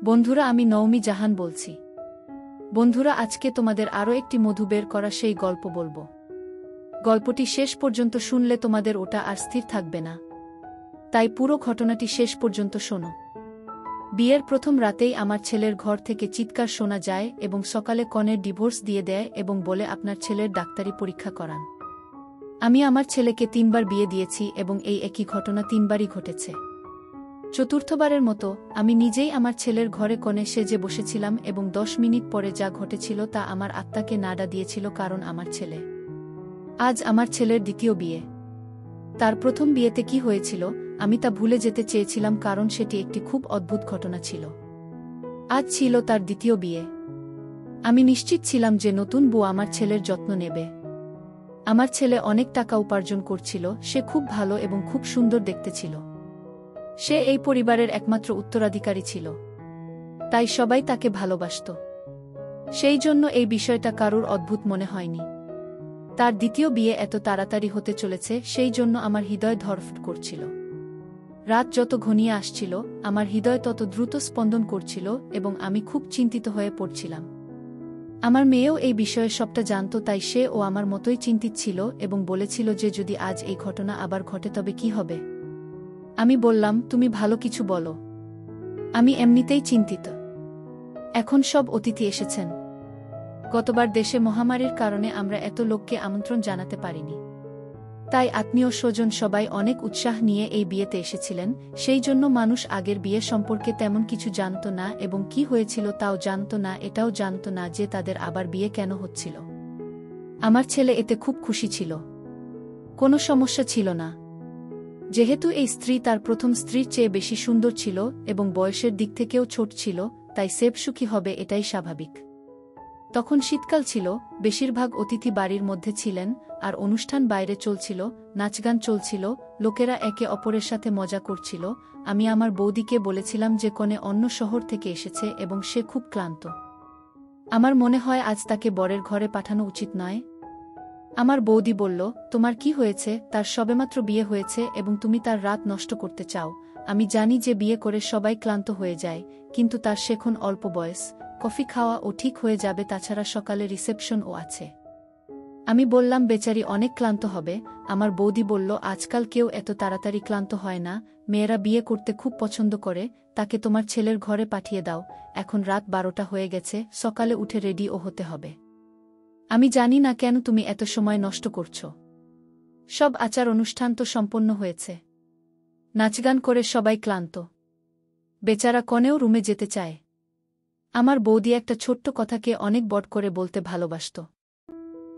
বন্ধুরা, আমি নওমি জাহান বলছি। বন্ধুরা, আজকে তোমাদের আরও একটি মধু বের করা সেই গল্প বলবো। গল্পটি শেষ পর্যন্ত শুনলে তোমাদের ওটা আর স্থির থাকবে না, তাই পুরো ঘটনাটি শেষ পর্যন্ত শোনো। বিয়ের প্রথম রাতেই আমার ছেলের ঘর থেকে চিৎকার শোনা যায় এবং সকালে কনের ডিভোর্স দিয়ে দেয় এবং বলে আপনার ছেলের ডাক্তারি পরীক্ষা করান। আমি আমার ছেলেকে 3বার বিয়ে দিয়েছি এবং এই একই ঘটনা 3বারই ঘটেছে। চতুর্থবারের মতো আমি নিজেই আমার ছেলের ঘরে কনে সেজে বসেছিলাম এবং 10 মিনিট পরে যা ঘটেছিল তা আমার আত্মাকে নাড়া দিয়েছিল, কারণ আমার ছেলে আজ আমার ছেলের দ্বিতীয় বিয়ে। তার প্রথম বিয়েতে কি হয়েছিল আমি তা ভুলে যেতে চেয়েছিলাম, কারণ সেটি একটি খুব অদ্ভুত ঘটনা ছিল। আজ ছিল তার দ্বিতীয় বিয়ে। আমি নিশ্চিত ছিলাম যে নতুন বউ আমার ছেলের যত্ন নেবে। আমার ছেলে অনেক টাকা উপার্জন করছিল, সে খুব ভালো এবং খুব সুন্দর দেখতে ছিল। সে এই পরিবারের একমাত্র উত্তরাধিকারী ছিল, তাই সবাই তাকে ভালোবাসত। সেই জন্য এই বিষয়টা কারুর অদ্ভুত মনে হয়নি। তার দ্বিতীয় বিয়ে এত তাড়াতাড়ি হতে চলেছে সেই জন্য আমার হৃদয় ধড়ফড় করছিল। রাত যত ঘনিয়ে আসছিল আমার হৃদয় তত দ্রুত স্পন্দন করছিল এবং আমি খুব চিন্তিত হয়ে পড়ছিলাম। আমার মেয়েও এই বিষয়ে সবটা জানত, তাই সে ও আমার মতোই চিন্তিত ছিল এবং বলেছিল যে যদি আজ এই ঘটনা আবার ঘটে তবে কি হবে। আমি বললাম, তুমি ভালো কিছু বলো, আমি এমনিতেই চিন্তিত। এখন সব অতিথি এসেছেন। গতবার দেশে মহামারীর কারণে আমরা এত লোককে আমন্ত্রণ জানাতে পারিনি, তাই আত্মীয় স্বজন সবাই অনেক উৎসাহ নিয়ে এই বিয়েতে এসেছিলেন। সেই জন্য মানুষ আগের বিয়ে সম্পর্কে তেমন কিছু জানত না এবং কি হয়েছিল তাও জানত না, এটাও জানত না যে তাদের আবার বিয়ে কেন হচ্ছিল। আমার ছেলে এতে খুব খুশি ছিল, কোনো সমস্যা ছিল না। যেহেতু এই স্ত্রী তার প্রথম স্ত্রীর চেয়ে বেশি সুন্দর ছিল এবং বয়সের দিক থেকেও ছোট ছিল, তাই সেব সুখী হবে এটাই স্বাভাবিক। তখন শীতকাল ছিল, বেশিরভাগ অতিথি বাড়ির মধ্যে ছিলেন আর অনুষ্ঠান বাইরে চলছিল, নাচগান চলছিল, লোকেরা একে অপরের সাথে মজা করছিল। আমি আমার বৌদিকে বলেছিলাম যে কনে অন্য শহর থেকে এসেছে এবং সে খুব ক্লান্ত। আমার মনে হয় আজ তাকে বরের ঘরে পাঠানো উচিত নয়। আমার বৌদি বলল, তোমার কি হয়েছে? তার সবেমাত্র বিয়ে হয়েছে এবং তুমি তার রাত নষ্ট করতে চাও। আমি জানি যে বিয়ে করে সবাই ক্লান্ত হয়ে যায়, কিন্তু তার সেখন অল্প বয়স, কফি খাওয়া ও ঠিক হয়ে যাবে, তাছাড়া সকালে রিসেপশনও আছে। আমি বললাম, বেচারি অনেক ক্লান্ত হবে। আমার বৌদি বলল, আজকাল কেউ এত তাড়াতাড়ি ক্লান্ত হয় না, মেয়েরা বিয়ে করতে খুব পছন্দ করে, তাকে তোমার ছেলের ঘরে পাঠিয়ে দাও। এখন রাত 12টা হয়ে গেছে, সকালে উঠে রেডিও হতে হবে। আমি জানি না কেন তুমি এত সময় নষ্ট করছ। সব আচার অনুষ্ঠান তো সম্পন্ন হয়েছে, নাচগান করে সবাই ক্লান্ত, বেচারা কনেও রুমে যেতে চায়। আমার বৌদি একটা ছোট্ট কথাকে অনেক বড় করে বলতে ভালোবাসত।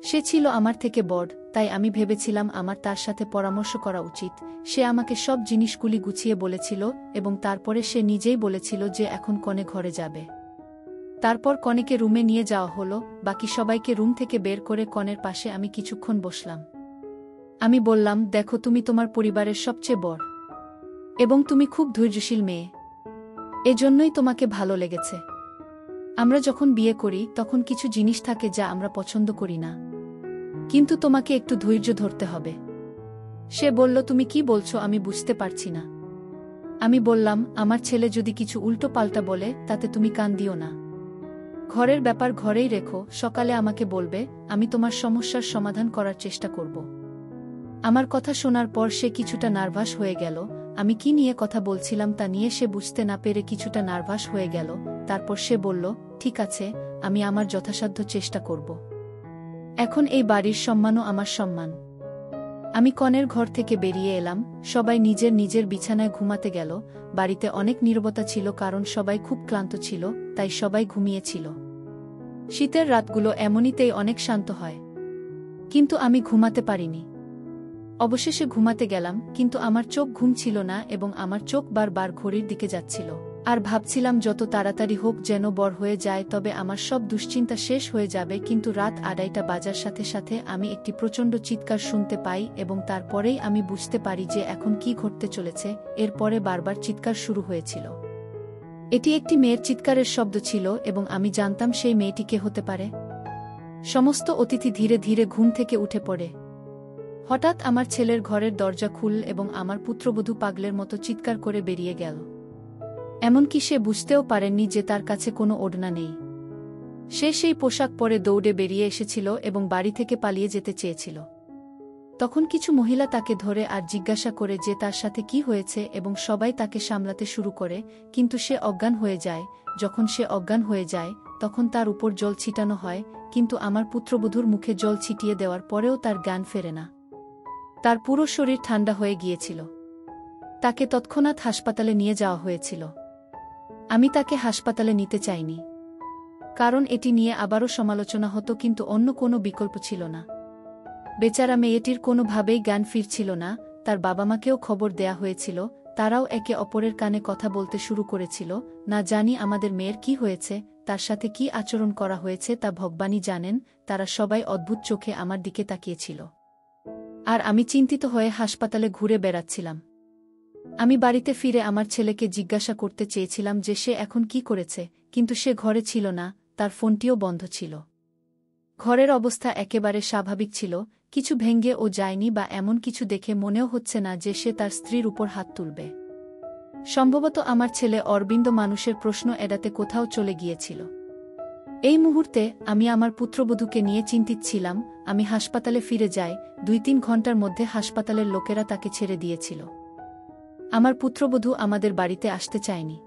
সে ছিল আমার থেকে বড়, তাই আমি ভেবেছিলাম আমার তার সাথে পরামর্শ করা উচিত। সে আমাকে সব জিনিসগুলি গুছিয়ে বলেছিল এবং তারপরে সে নিজেই বলেছিল যে এখন কনে ঘরে যাবে। তারপর কনেকে রুমে নিয়ে যাওয়া হলো, বাকি সবাইকে রুম থেকে বের করে কনের পাশে আমি কিছুক্ষণ বসলাম। আমি বললাম, দেখো, তুমি তোমার পরিবারের সবচেয়ে বড় এবং তুমি খুব ধৈর্যশীল মেয়ে, এজন্যই তোমাকে ভালো লেগেছে। আমরা যখন বিয়ে করি তখন কিছু জিনিস থাকে যা আমরা পছন্দ করি না, কিন্তু তোমাকে একটু ধৈর্য ধরতে হবে। সে বলল, তুমি কি বলছো? আমি বুঝতে পারছি না। আমি বললাম, আমার ছেলে যদি কিছু উল্টো পাল্টা বলে তাতে তুমি কান দিও না। ঘরের ব্যাপার ঘরেই রেখো, সকালে আমাকে বলবে, আমি তোমার সমস্যার সমাধান করার চেষ্টা করব। আমার কথা শোনার পর সে কিছুটা নার্ভাস হয়ে গেল। আমি কি নিয়ে কথা বলছিলাম তা নিয়ে সে বুঝতে না পেরে কিছুটা নার্ভাস হয়ে গেল। তারপর সে বলল, ঠিক আছে, আমি আমার যথাসাধ্য চেষ্টা করব। এখন এই বাড়ির সম্মানও আমার সম্মান। আমি কনের ঘর থেকে বেরিয়ে এলাম, সবাই নিজের নিজের বিছানায় ঘুমাতে গেল। বাড়িতে অনেক নীরবতা ছিল, কারণ সবাই খুব ক্লান্ত ছিল, তাই সবাই ঘুমিয়েছিল। শীতের রাতগুলো এমনিতেই অনেক শান্ত হয়, কিন্তু আমি ঘুমাতে পারিনি। অবশেষে ঘুমাতে গেলাম, কিন্তু আমার চোখ ঘুম ছিল না এবং আমার চোখ বারবার ঘড়ির দিকে যাচ্ছিল আর ভাবছিলাম যত তাড়াতাড়ি হোক যেন বড় হয়ে যায়, তবে আমার সব দুশ্চিন্তা শেষ হয়ে যাবে। কিন্তু রাত 2:30 বাজার সাথে সাথে আমি একটি প্রচণ্ড চিৎকার শুনতে পাই এবং তারপরেই আমি বুঝতে পারি যে এখন কি ঘটতে চলেছে। এরপরে বারবার চিৎকার শুরু হয়েছিল। এটি একটি মেয়ের চিৎকারের শব্দ ছিল এবং আমি জানতাম সেই মেয়েটি কে হতে পারে। সমস্ত অতিথি ধীরে ধীরে ঘুম থেকে উঠে পড়ে। হঠাৎ আমার ছেলের ঘরের দরজা খুলল এবং আমার পুত্রবধূ পাগলের মতো চিৎকার করে বেরিয়ে গেল। এমনকি সে বুঝতেও পারেননি যে তার কাছে কোনো ওড়না নেই। সে সেই পোশাক পরে দৌড়ে বেরিয়ে এসেছিল এবং বাড়ি থেকে পালিয়ে যেতে চেয়েছিল। তখন কিছু মহিলা তাকে ধরে আর জিজ্ঞাসা করে যে তার সাথে কি হয়েছে এবং সবাই তাকে সামলাতে শুরু করে, কিন্তু সে অজ্ঞান হয়ে যায়। যখন সে অজ্ঞান হয়ে যায় তখন তার উপর জল ছিটানো হয়, কিন্তু আমার পুত্রবধূর মুখে জল ছিটিয়ে দেওয়ার পরেও তার জ্ঞান ফেরে না। তার পুরো শরীর ঠান্ডা হয়ে গিয়েছিল। তাকে তৎক্ষণাৎ হাসপাতালে নিয়ে যাওয়া হয়েছিল। আমি তাকে হাসপাতালে নিতে চাইনি, কারণ এটি নিয়ে আবারও সমালোচনা হতো, কিন্তু অন্য কোনো বিকল্প ছিল না। বেচারা মেয়েটির কোনোভাবেই জ্ঞান ফিরছিল না। তার বাবা মাকেও খবর দেয়া হয়েছিল, তারাও একে অপরের কানে কথা বলতে শুরু করেছিল, না জানি আমাদের মেয়ের কি হয়েছে, তার সাথে কি আচরণ করা হয়েছে তা ভগবানই জানেন। তারা সবাই অদ্ভুত চোখে আমার দিকে তাকিয়েছিল। আর আমি চিন্তিত হয়ে হাসপাতালে ঘুরে বেড়াচ্ছিলাম। আমি বাড়িতে ফিরে আমার ছেলেকে জিজ্ঞাসা করতে চেয়েছিলাম যে সে এখন কি করেছে, কিন্তু সে ঘরে ছিল না, তার ফোনটিও বন্ধ ছিল। ঘরের অবস্থা একেবারে স্বাভাবিক ছিল, কিছু ভেঙে ও যায়নি বা এমন কিছু দেখে মনেও হচ্ছে না যে সে তার স্ত্রীর উপর হাত তুলবে। সম্ভবত আমার ছেলে অরবিন্দ মানুষের প্রশ্ন এড়াতে কোথাও চলে গিয়েছিল। এই মুহূর্তে আমি আমার পুত্রবধূকে নিয়ে চিন্তিত ছিলাম। আমি হাসপাতালে ফিরে যাই। 2-3 ঘন্টার মধ্যে হাসপাতালের লোকেরা তাকে ছেড়ে দিয়েছিল। আমার পুত্রবধূ আমাদের বাড়িতে আসতে চায়নি।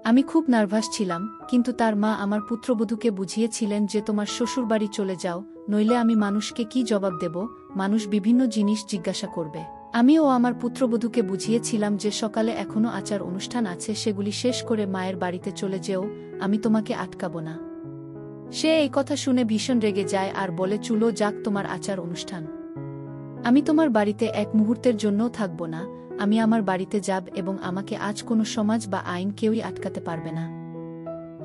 আমি খুব নার্ভাস ছিলাম, কিন্তু তার মা আমার পুত্রবধূকে বুঝিয়েছিলেন যে তোমার শ্বশুরবাড়ি চলে যাও, নইলে আমি মানুষকে কি জবাব দেব, মানুষ বিভিন্ন জিনিস জিজ্ঞাসা করবে। আমিও আমার পুত্রবধূকে বুঝিয়েছিলাম যে সকালে এখনো আচার অনুষ্ঠান আছে, সেগুলি শেষ করে মায়ের বাড়িতে চলে যেও, আমি তোমাকে আটকাব না। সে এই কথা শুনে ভীষণ রেগে যায় আর বলে, চুলো যাক তোমার আচার অনুষ্ঠান, আমি তোমার বাড়িতে এক মুহূর্তের জন্যও থাকব না। আমি আমার বাড়িতে যাব এবং আমাকে আজ কোনো সমাজ বা আইন কেউই আটকাতে পারবে না।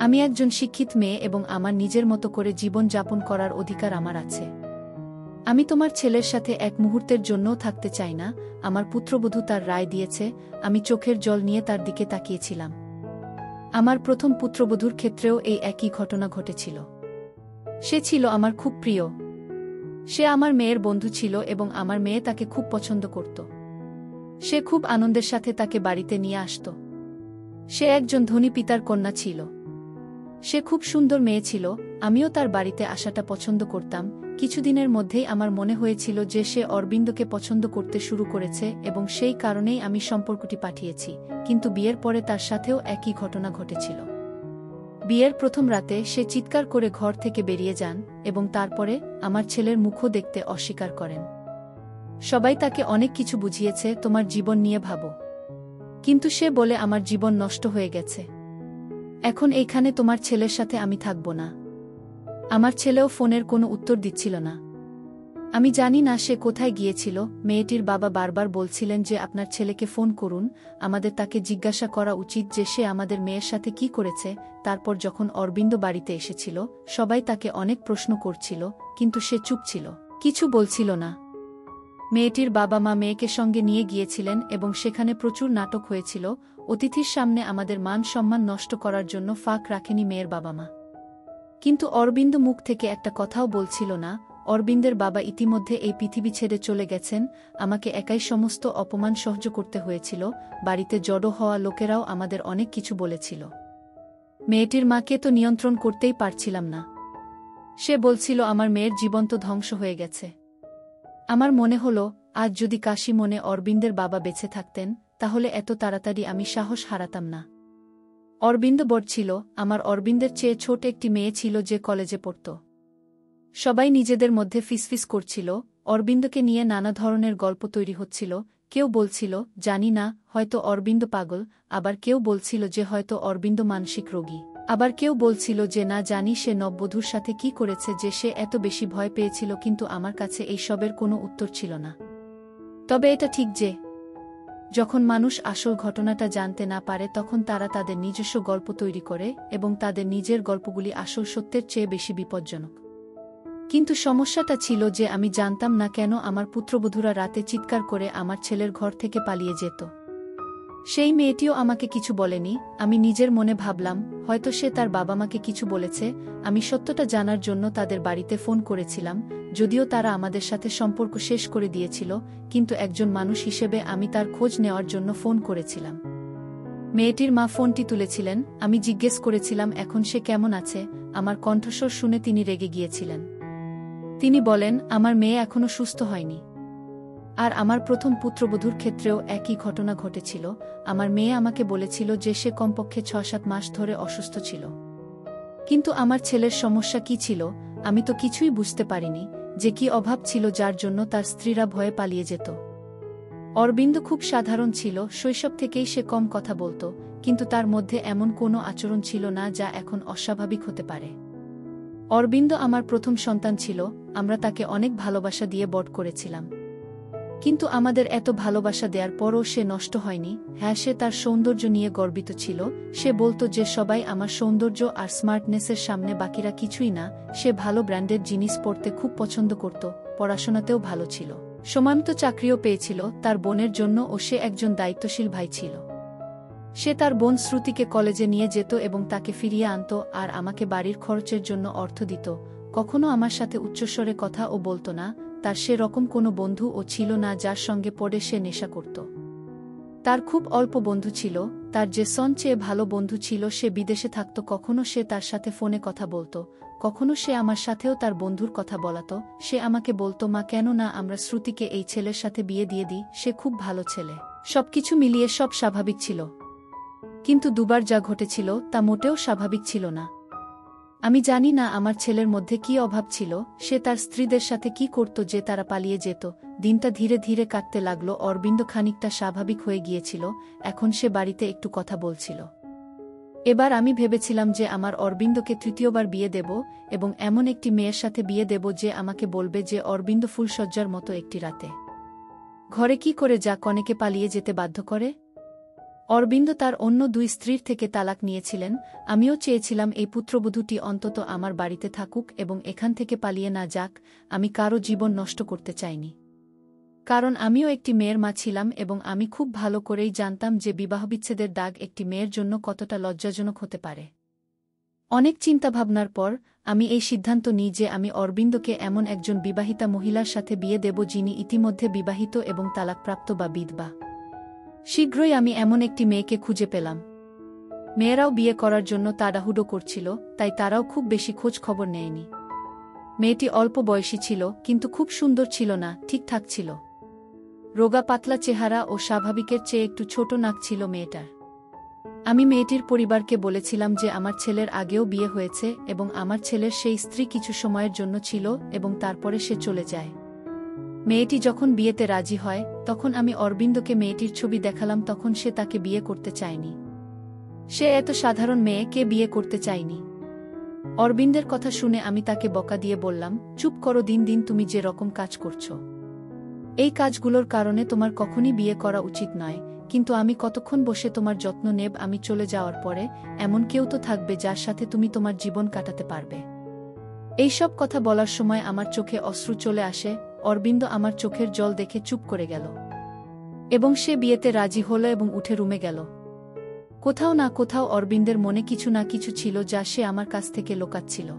আমি একজন শিক্ষিত মেয়ে এবং আমার নিজের মতো করে জীবন যাপন করার অধিকার আমার আছে। আমি তোমার ছেলের সাথে এক মুহূর্তের জন্যও থাকতে চাই না। আমার পুত্রবধূ তার রায় দিয়েছে। আমি চোখের জল নিয়ে তার দিকে তাকিয়েছিলাম। আমার প্রথম পুত্রবধূর ক্ষেত্রেও এই একই ঘটনা ঘটেছিল। সে ছিল আমার খুব প্রিয়। সে আমার মেয়ের বন্ধু ছিল এবং আমার মেয়ে তাকে খুব পছন্দ করত। সে খুব আনন্দের সাথে তাকে বাড়িতে নিয়ে আসত। সে একজন ধনী পিতার কন্যা ছিল। সে খুব সুন্দর মেয়ে ছিল। আমিও তার বাড়িতে আসাটা পছন্দ করতাম। কিছুদিনের মধ্যেই আমার মনে হয়েছিল যে সে অরবিন্দকে পছন্দ করতে শুরু করেছে এবং সেই কারণেই আমি সম্পর্কটি পাঠিয়েছি, কিন্তু বিয়ের পরে তার সাথেও একই ঘটনা ঘটেছিল। বিয়ের প্রথম রাতে সে চিৎকার করে ঘর থেকে বেরিয়ে যান এবং তারপরে আমার ছেলের মুখও দেখতে অস্বীকার করেন। সবাই তাকে অনেক কিছু বুঝিয়েছে, তোমার জীবন নিয়ে ভাবো, কিন্তু সে বলে আমার জীবন নষ্ট হয়ে গেছে। এখন এইখানে তোমার ছেলের সাথে আমি থাকব না। আমার ছেলেও ফোনের কোনো উত্তর দিচ্ছিল না। আমি জানি না সে কোথায় গিয়েছিল। মেয়েটির বাবা বারবার বলছিলেন যে আপনার ছেলেকে ফোন করুন, আমাদের তাকে জিজ্ঞাসা করা উচিত যে সে আমাদের মেয়ের সাথে কি করেছে। তারপর যখন অরবিন্দ বাড়িতে এসেছিল, সবাই তাকে অনেক প্রশ্ন করছিল, কিন্তু সে চুপ ছিল, কিছু বলছিল না। মেয়েটির বাবা মা মেয়েকে সঙ্গে নিয়ে গিয়েছিলেন এবং সেখানে প্রচুর নাটক হয়েছিল। অতিথির সামনে আমাদের মান সম্মান নষ্ট করার জন্য ফাঁক রাখেনি মেয়ের বাবা মা। কিন্তু অরবিন্দ মুখ থেকে একটা কথাও বলছিল না। অরবিন্দের বাবা ইতিমধ্যে এই পৃথিবী ছেড়ে চলে গেছেন। আমাকে একাই সমস্ত অপমান সহ্য করতে হয়েছিল। বাড়িতে জড়ো হওয়া লোকেরাও আমাদের অনেক কিছু বলেছিল। মেয়েটির মাকে তো নিয়ন্ত্রণ করতেই পারছিলাম না। সে বলছিল আমার মেয়ের জীবন তো ধ্বংস হয়ে গেছে। আমার মনে হলো, আজ যদি কাশি মনে অরবিন্দের বাবা বেঁচে থাকতেন, তাহলে এত তাড়াতাড়ি আমি সাহস হারাতাম না। অরবিন্দ বড় ছিল। আমার অরবিন্দের চেয়ে ছোট একটি মেয়ে ছিল যে কলেজে পড়ত। সবাই নিজেদের মধ্যে ফিসফিস করছিল। অরবিন্দকে নিয়ে নানা ধরনের গল্প তৈরি হচ্ছিল। কেউ বলছিল, জানি না, হয়তো অরবিন্দ পাগল। আবার কেউ বলছিল যে হয়তো অরবিন্দ মানসিক রোগী। আবার কেউ বলছিল যে না জানি সে নববধূর সাথে কি করেছে যে সে এত বেশি ভয় পেয়েছিল, কিন্তু আমার কাছে এই সবের কোনো উত্তর ছিল না। তবে এটা ঠিক যে যখন মানুষ আসল ঘটনাটা জানতে না পারে তখন তারা তাদের নিজস্ব গল্প তৈরি করে এবং তাদের নিজের গল্পগুলি আসল সত্যের চেয়ে বেশি বিপজ্জনক। কিন্তু সমস্যাটা ছিল যে আমি জানতাম না কেন আমার পুত্রবধূরা রাতে চিৎকার করে আমার ছেলের ঘর থেকে পালিয়ে যেত। সেই মেয়েটিও আমাকে কিছু বলেনি। আমি নিজের মনে ভাবলাম, হয়তো সে তার বাবা মাকে কিছু বলেছে। আমি সত্যটা জানার জন্য তাদের বাড়িতে ফোন করেছিলাম, যদিও তারা আমাদের সাথে সম্পর্ক শেষ করে দিয়েছিল, কিন্তু একজন মানুষ হিসেবে আমি তার খোঁজ নেওয়ার জন্য ফোন করেছিলাম। মেয়েটির মা ফোনটি তুলেছিলেন। আমি জিজ্ঞেস করেছিলাম এখন সে কেমন আছে। আমার কণ্ঠস্বর শুনে তিনি রেগে গিয়েছিলেন। তিনি বলেন, আমার মেয়ে এখনও সুস্থ হয়নি। আর আমার প্রথম পুত্রবধূর ক্ষেত্রেও একই ঘটনা ঘটেছিল। আমার মেয়ে আমাকে বলেছিল যে সে কমপক্ষে ৬-৭ মাস ধরে অসুস্থ ছিল। কিন্তু আমার ছেলের সমস্যা কি ছিল আমি তো কিছুই বুঝতে পারিনি, যে কি অভাব ছিল যার জন্য তার স্ত্রীরা ভয়ে পালিয়ে যেত। অরবিন্দ খুব সাধারণ ছিল, শৈশব থেকেই সে কম কথা বলত, কিন্তু তার মধ্যে এমন কোনো আচরণ ছিল না যা এখন অস্বাভাবিক হতে পারে। অরবিন্দ আমার প্রথম সন্তান ছিল, আমরা তাকে অনেক ভালোবাসা দিয়ে বড় করেছিলাম। কিন্তু আমাদের এত ভালোবাসা দেওয়ার পরও সে নষ্ট হয়নি। হ্যাঁ, সে তার সৌন্দর্য নিয়ে গর্বিত ছিল। সে বলতো যে সবাই আমার সৌন্দর্য আর স্মার্টনেসের সামনে বাকিরা কিছুই না। সে ভালো ব্র্যান্ডের জিনিস পরতে খুব পছন্দ করত, পড়াশোনাতেও ভালো ছিল, সময়মতো চাকরিও পেয়েছিল তার বোনের জন্য, ও সে একজন দায়িত্বশীল ভাই ছিল। সে তার বোন শ্রুতিকে কলেজে নিয়ে যেত এবং তাকে ফিরিয়ে আনত, আর আমাকে বাড়ির খরচের জন্য অর্থ দিত। কখনো আমার সাথে উচ্চস্বরে কথাও বলতো না। তার সে রকম কোনো বন্ধু ও ছিল না যার সঙ্গে পড়ে সে নেশা করত। তার খুব অল্প বন্ধু ছিল। তার যে চেয়ে ভালো বন্ধু ছিল সে বিদেশে থাকত। কখনো সে তার সাথে ফোনে কথা বলতো, কখনো সে আমার সাথেও তার বন্ধুর কথা বলাতো। সে আমাকে বলতো, মা কেন না আমরা শ্রুতিকে এই ছেলের সাথে বিয়ে দিয়ে দিই, সে খুব ভালো ছেলে। সবকিছু মিলিয়ে সব স্বাভাবিক ছিল। কিন্তু দুবার যা ঘটেছিল তা মোটেও স্বাভাবিক ছিল না। আমি জানি না আমার ছেলের মধ্যে কি অভাব ছিল, সে তার স্ত্রীদের সাথে কি করত যে তারা পালিয়ে যেত। দিনটা ধীরে ধীরে কাটতে লাগল। অরবিন্দ খানিকটা স্বাভাবিক হয়ে গিয়েছিল, এখন সে বাড়িতে একটু কথা বলছিল। এবার আমি ভেবেছিলাম যে আমার অরবিন্দকে তৃতীয়বার বিয়ে দেব, এবং এমন একটি মেয়ের সাথে বিয়ে দেব যে আমাকে বলবে যে অরবিন্দ ফুলশয্যার মতো একটি রাতে ঘরে কি করে যা কনেকে পালিয়ে যেতে বাধ্য করে। অরবিন্দ তার অন্য 2 স্ত্রীর থেকে তালাক নিয়েছিলেন। আমিও চেয়েছিলাম এই পুত্রবধূটি অন্তত আমার বাড়িতে থাকুক এবং এখান থেকে পালিয়ে না যাক। আমি কারো জীবন নষ্ট করতে চাইনি, কারণ আমিও একটি মেয়ের মা ছিলাম এবং আমি খুব ভালো করেই জানতাম যে বিবাহবিচ্ছেদের দাগ একটি মেয়ের জন্য কতটা লজ্জাজনক হতে পারে। অনেক চিন্তাভাবনার পর আমি এই সিদ্ধান্ত নিই যে আমি অরবিন্দকে এমন একজন বিবাহিতা মহিলার সাথে বিয়ে দেব যিনি ইতিমধ্যে বিবাহিত এবং তালাকপ্রাপ্ত বা বিধবা। শীঘ্রই আমি এমন একটি মেয়েকে খুঁজে পেলাম। মেয়েরাও বিয়ে করার জন্য তাড়াহুড়ো করছিল, তাই তারাও খুব বেশি খোঁজ খবর নেয়নি। মেয়েটি অল্প বয়সী ছিল, কিন্তু খুব সুন্দর ছিল না, ঠিকঠাক ছিল। রোগা পাতলা চেহারা ও স্বাভাবিকের চেয়ে একটু ছোট নাক ছিল মেয়েটার। আমি মেয়েটির পরিবারকে বলেছিলাম যে আমার ছেলের আগেও বিয়ে হয়েছে এবং আমার ছেলের সেই স্ত্রী কিছু সময়ের জন্য ছিল এবং তারপরে সে চলে যায়। মেয়েটি যখন বিয়েতে রাজি হয় তখন আমি অরবিন্দকে মেয়েটির ছবি দেখালাম, তখন সে তাকে বিয়ে করতে চায়নি। সে এত সাধারণ মেয়েকে বিয়ে করতে চায়নি। অরবিন্দের কথা শুনে আমি তাকে বকা দিয়ে বললাম, চুপ করো, দিন দিন তুমি যে রকম কাজ করছো, এই কাজগুলোর কারণে তোমার কখনই বিয়ে করা উচিত নয়। কিন্তু আমি কতক্ষণ বসে তোমার যত্ন নেব? আমি চলে যাওয়ার পরে এমন কেউ তো থাকবে যার সাথে তুমি তোমার জীবন কাটাতে পারবে। এইসব কথা বলার সময় আমার চোখে অশ্রু চলে আসে। অরবিন্দ আমার চোখের জল দেখে চুপ করে গেল এবং সে বিয়েতে রাজি হল এবং উঠে রুমে গেল। কোথাও না কোথাও অরবিন্দের মনে কিছু না কিছু ছিল যা সে আমার কাছ থেকে লুকাচ্ছিল।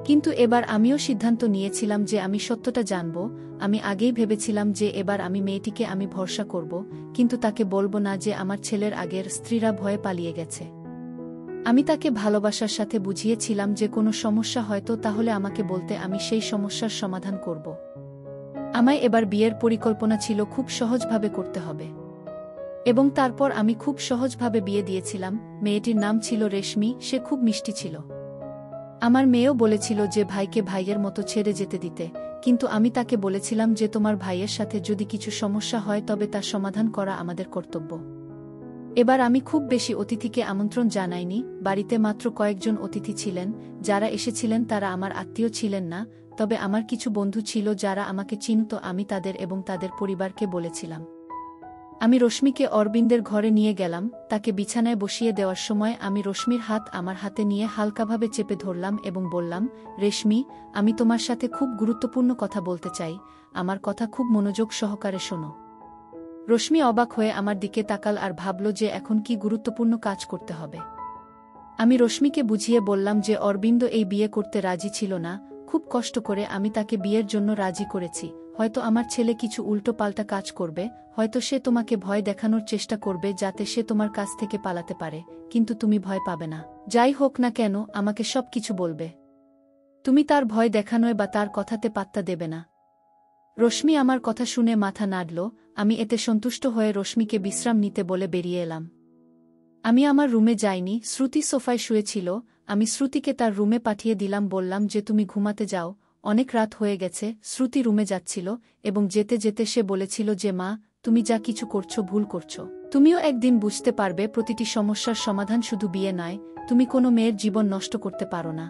কিন্তু এবার আমিও সিদ্ধান্ত নিয়েছিলাম যে আমি সত্যটা জানব। আমি আগেই ভেবেছিলাম যে এবার আমি মেয়েটিকে আমি ভরসা করব, কিন্তু তাকে বলবো না যে আমার ছেলের আগের স্ত্রীরা ভয়ে পালিয়ে গেছে। আমি তাকে ভালোবাসার সাথে বুঝিয়েছিলাম যে কোনো সমস্যা হয়তো তাহলে আমাকে বলতে, আমি সেই সমস্যার সমাধান করব। আমায় এবার বিয়ের পরিকল্পনা ছিল খুব সহজভাবে করতে হবে, এবং তারপর আমি খুব সহজভাবে বিয়ে দিয়েছিলাম। মেয়েটির নাম ছিল রেশমি, সে খুব মিষ্টি ছিল। আমার মেয়েও বলেছিল যে ভাইকে ভাইয়ের মতো ছেড়ে যেতে দিতে, কিন্তু আমি তাকে বলেছিলাম যে তোমার ভাইয়ের সাথে যদি কিছু সমস্যা হয় তবে তার সমাধান করা আমাদের কর্তব্য। এবার আমি খুব বেশি অতিথিকে আমন্ত্রণ জানাইনি। বাড়িতে মাত্র কয়েকজন অতিথি ছিলেন। যারা এসেছিলেন তারা আমার আত্মীয় ছিলেন না, তবে আমার কিছু বন্ধু ছিল যারা আমাকে চিনত। আমি তাদের এবং তাদের পরিবারকে বলেছিলাম। আমি রশ্মিকে অরবিন্দের ঘরে নিয়ে গেলাম। তাকে বিছানায় বসিয়ে দেওয়ার সময় আমি রশ্মির হাত আমার হাতে নিয়ে হালকাভাবে চেপে ধরলাম এবং বললাম, রেশমি, আমি তোমার সাথে খুব গুরুত্বপূর্ণ কথা বলতে চাই। আমার কথা খুব মনোযোগ সহকারে শোনো। রশ্মি অবাক হয়ে আমার দিকে তাকাল আর ভাবল যে এখন কি গুরুত্বপূর্ণ কাজ করতে হবে। আমি রশ্মিকে বুঝিয়ে বললাম যে অরবিন্দ এই বিয়ে করতে রাজি ছিল না। খুব কষ্ট করে আমি তাকে বিয়ের জন্য রাজি করেছি। হয়তো আমার ছেলে কিছু উল্টো পাল্টা কাজ করবে, হয়তো সে তোমাকে ভয় দেখানোর চেষ্টা করবে যাতে সে তোমার কাছ থেকে পালাতে পারে, কিন্তু তুমি ভয় পাবে না। যাই হোক না কেন আমাকে সব কিছু বলবে। তুমি তার ভয় দেখানোয় বা তার কথাতে পাত্তা দেবে না। রশ্মি আমার কথা শুনে মাথা নাড়ল। আমি এতে সন্তুষ্ট হয়ে রশ্মিকে বিশ্রাম নিতে বলে বেরিয়ে এলাম। আমি আমার রুমে যাইনি, শ্রুতি সোফায় শুয়েছিল। আমি শ্রুতিকে তার রুমে পাঠিয়ে দিলাম, বললাম যে তুমি ঘুমাতে যাও, অনেক রাত হয়ে গেছে। শ্রুতি রুমে যাচ্ছিল এবং যেতে যেতে সে বলেছিল যে মা, তুমি যা কিছু করছো ভুল করছো। তুমিও একদিন বুঝতে পারবে প্রতিটি সমস্যার সমাধান শুধু বিয়ে নয়, তুমি কোনো মেয়ের জীবন নষ্ট করতে পারো না।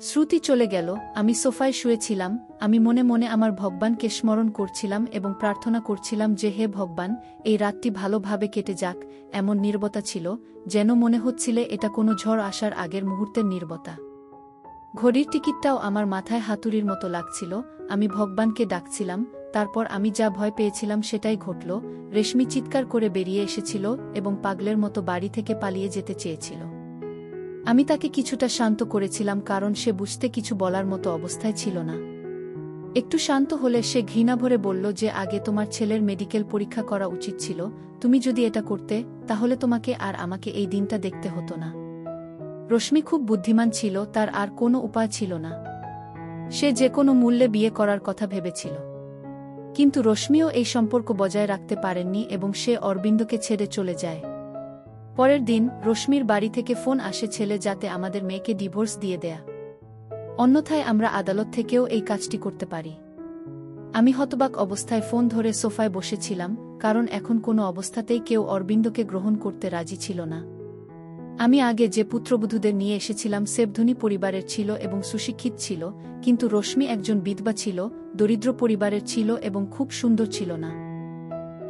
শ্রুতি চলে গেল। আমি সোফায় শুয়েছিলাম। আমি মনে মনে আমার ভগবানকে স্মরণ করছিলাম এবং প্রার্থনা করছিলাম যে হে ভগবান, এই রাতটি ভালোভাবে কেটে যাক। এমন নীরবতা ছিল যেন মনে হচ্ছিল এটা কোনো ঝড় আসার আগের মুহূর্তের নীরবতা। ঘড়ির টিকিটটাও আমার মাথায় হাতুড়ির মতো লাগছিল। আমি ভগবানকে ডাকছিলাম। তারপর আমি যা ভয় পেয়েছিলাম সেটাই ঘটল। রেশমি চিৎকার করে বেরিয়ে এসেছিল এবং পাগলের মতো বাড়ি থেকে পালিয়ে যেতে চেয়েছিল। আমি তাকে কিছুটা শান্ত করেছিলাম কারণ সে বুঝতে কিছু বলার মতো অবস্থায় ছিল না। একটু শান্ত হলে সে ঘৃণাভরে বলল যে আগে তোমার ছেলের মেডিকেল পরীক্ষা করা উচিত ছিল। তুমি যদি এটা করতে তাহলে তোমাকে আর আমাকে এই দিনটা দেখতে হতো না। রশ্মি খুব বুদ্ধিমান ছিল, তার আর কোনো উপায় ছিল না। সে যে কোনো মূল্যে বিয়ে করার কথা ভেবেছিল। কিন্তু রশ্মিও এই সম্পর্ক বজায় রাখতে পারেননি এবং সে অরবিন্দকে ছেড়ে চলে যায়। পরের দিন রশ্মির বাড়ি থেকে ফোন আসে ছেলে যাতে আমাদের মেয়েকে ডিভোর্স দিয়ে দেয়া, অন্যথায় আমরা আদালত থেকেও এই কাজটি করতে পারি। আমি হতবাক অবস্থায় ফোন ধরে সোফায় বসেছিলাম, কারণ এখন কোনো অবস্থাতেই কেউ অরবিন্দকে গ্রহণ করতে রাজি ছিল না। আমি আগে যে পুত্রবধূদের নিয়ে এসেছিলাম সে ধনী পরিবারের ছিল এবং সুশিক্ষিত ছিল, কিন্তু রশ্মি একজন বিধবা ছিল, দরিদ্র পরিবারের ছিল এবং খুব সুন্দর ছিল না।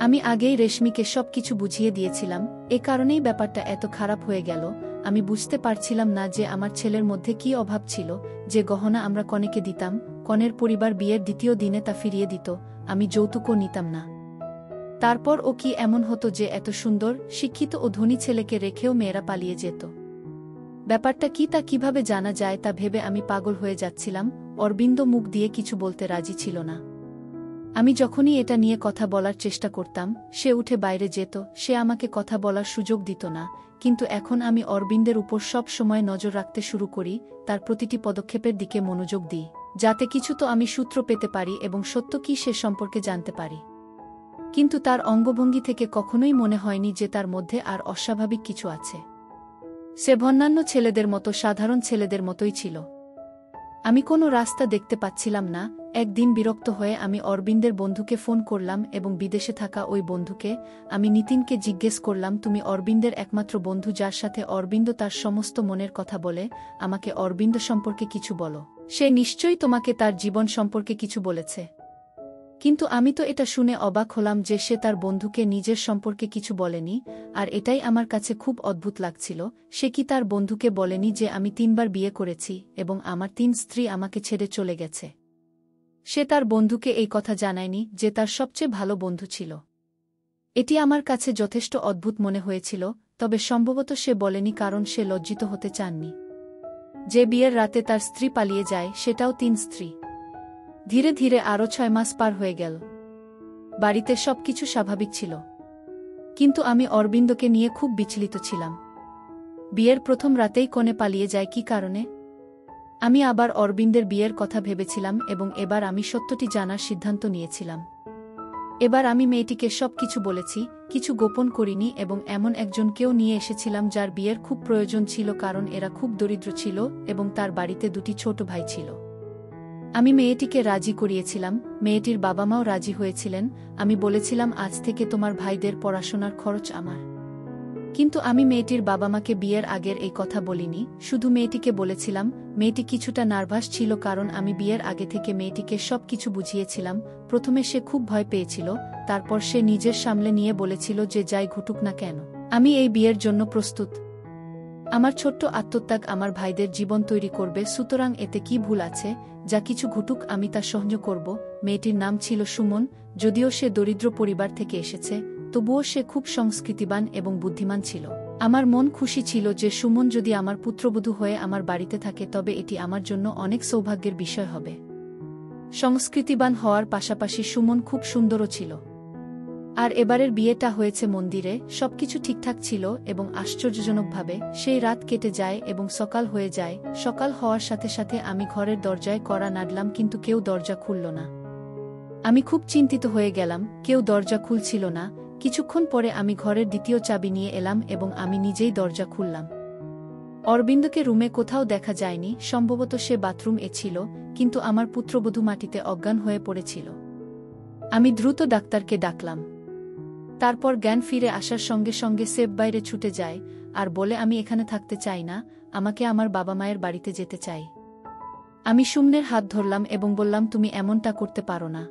আমি আগেই রেশমিকে সবকিছু বুঝিয়ে দিয়েছিলাম, এ কারণেই ব্যাপারটা এত খারাপ হয়ে গেল। আমি বুঝতে পারছিলাম না যে আমার ছেলের মধ্যে কী অভাব ছিল। যে গহনা আমরা কনেকে দিতাম, কনের পরিবার বিয়ের দ্বিতীয় দিনে তা ফিরিয়ে দিত, আমি যৌতুকও নিতাম না। তারপর ও কি এমন হতো যে এত সুন্দর, শিক্ষিত ও ধনী ছেলেকে রেখেও মেয়েরা পালিয়ে যেত? ব্যাপারটা কি তা কিভাবে জানা যায় তা ভেবে আমি পাগল হয়ে যাচ্ছিলাম। অরবিন্দ মুখ দিয়ে কিছু বলতে রাজি ছিল না। আমি যখনই এটা নিয়ে কথা বলার চেষ্টা করতাম সে উঠে বাইরে যেত, সে আমাকে কথা বলার সুযোগ দিত না। কিন্তু এখন আমি অরবিন্দের উপর সব সময় নজর রাখতে শুরু করি, তার প্রতিটি পদক্ষেপের দিকে মনোযোগ দিই, যাতে কিছু তো আমি সূত্র পেতে পারি এবং সত্য কি সে সম্পর্কে জানতে পারি। কিন্তু তার অঙ্গভঙ্গি থেকে কখনোই মনে হয়নি যে তার মধ্যে আর অস্বাভাবিক কিছু আছে। সে অন্যান্য ছেলেদের মতো সাধারণ ছেলেদের মতোই ছিল। আমি কোনো রাস্তা দেখতে পাচ্ছিলাম না। একদিন বিরক্ত হয়ে আমি অরবিন্দের বন্ধুকে ফোন করলাম এবং বিদেশে থাকা ওই বন্ধুকে। আমি নিতিনকে জিজ্ঞেস করলাম, তুমি অরবিন্দের একমাত্র বন্ধু যার সাথে অরবিন্দ তার সমস্ত মনের কথা বলে, আমাকে অরবিন্দ সম্পর্কে কিছু বলো। সে নিশ্চয়ই তোমাকে তার জীবন সম্পর্কে কিছু বলেছে। কিন্তু আমি তো এটা শুনে অবাক হলাম যে সে তার বন্ধুকে নিজের সম্পর্কে কিছু বলেনি, আর এটাই আমার কাছে খুব অদ্ভুত লাগছিল। সে কি তার বন্ধুকে বলেনি যে আমি 3 বার বিয়ে করেছি এবং আমার 3 স্ত্রী আমাকে ছেড়ে চলে গেছে? সে তার বন্ধুকে এই কথা জানায়নি যে তার সবচেয়ে ভালো বন্ধু ছিল। এটি আমার কাছে যথেষ্ট অদ্ভুত মনে হয়েছিল, তবে সম্ভবত সে বলেনি কারণ সে লজ্জিত হতে চাননি। যে বিয়ের রাতে তার স্ত্রী পালিয়ে যায় সেটাও 3 স্ত্রী। ধীরে ধীরে আরও 6 মাস পার হয়ে গেল। বাড়িতে সবকিছু স্বাভাবিক ছিল, কিন্তু আমি অরবিন্দকে নিয়ে খুব বিচলিত ছিলাম। বিয়ের প্রথম রাতেই কনে পালিয়ে যায় কী কারণে? আমি আবার অরবিন্দের বিয়ের কথা ভেবেছিলাম এবং এবার আমি সত্যটি জানার সিদ্ধান্ত নিয়েছিলাম। এবার আমি মেয়েটিকে সবকিছু বলেছি, কিছু গোপন করিনি এবং এমন একজনকেও নিয়ে এসেছিলাম যার বিয়ের খুব প্রয়োজন ছিল কারণ এরা খুব দরিদ্র ছিল এবং তার বাড়িতে 2টি ছোট ভাই ছিল। আমি মেয়েটিকে রাজি করিয়েছিলাম, মেয়েটির বাবা মাও রাজি হয়েছিলেন। আমি বলেছিলাম আজ থেকে তোমার ভাইদের পড়াশোনার খরচ আমার। কিন্তু আমি মেয়েটির বাবা মাকে বিয়ের আগের এই কথা বলিনি, শুধু মেয়েটিকে বলেছিলাম। মেয়েটি কিছুটা নার্ভাস ছিল কারণ আমি বিয়ের আগে থেকে মেয়েটিকে সব কিছু বুঝিয়েছিলাম। প্রথমে সে খুব ভয় পেয়েছিল, তারপর সে নিজের সামলে নিয়ে বলেছিল যে যাই ঘটুক না কেন আমি এই বিয়ের জন্য প্রস্তুত। আমার ছোট্ট আত্মত্যাগ আমার ভাইদের জীবন তৈরি করবে, সুতরাং এতে কি ভুল আছে? যা কিছু ঘটুক আমি তা সহ্য করব। মেয়েটির নাম ছিল সুমন। যদিও সে দরিদ্র পরিবার থেকে এসেছে, তবুও সে খুব সংস্কৃতিবান এবং বুদ্ধিমান ছিল। আমার মন খুশি ছিল যে সুমন যদি আমার পুত্রবধূ হয়ে আমার বাড়িতে থাকে তবে এটি আমার জন্য অনেক সৌভাগ্যের বিষয় হবে। সংস্কৃতিবান হওয়ার পাশাপাশি সুমন খুব সুন্দরও ছিল। আর এবারের বিয়েটা হয়েছে মন্দিরে, সবকিছু ঠিকঠাক ছিল এবং আশ্চর্যজনকভাবে সেই রাত কেটে যায় এবং সকাল হয়ে যায়। সকাল হওয়ার সাথে সাথে আমি ঘরের দরজায় কড়া নাড়লাম, কিন্তু কেউ দরজা খুলল না। আমি খুব চিন্তিত হয়ে গেলাম, কেউ দরজা খুলছিল না। কিছুক্ষণ পরে আমি ঘরের দ্বিতীয় চাবি নিয়ে এলাম এবং আমি নিজেই দরজা খুললাম। অরবিন্দকে রুমে কোথাও দেখা যায়নি, সম্ভবত সে বাথরুম ছিল, কিন্তু আমার পুত্রবধূ মাটিতে অজ্ঞান হয়ে পড়েছিল। আমি দ্রুত ডাক্তারকে ডাকলাম। তারপর জ্ঞান ফিরে আসার সঙ্গে সঙ্গে সেফ বাইরে ছুটে যায় আর বলে, আমি এখানে থাকতে চাই না, আমাকে আমার বাবা মায়ের বাড়িতে যেতে চাই। আমি সুমনের হাত ধরলাম এবং বললাম, তুমি এমনটা করতে পারো না।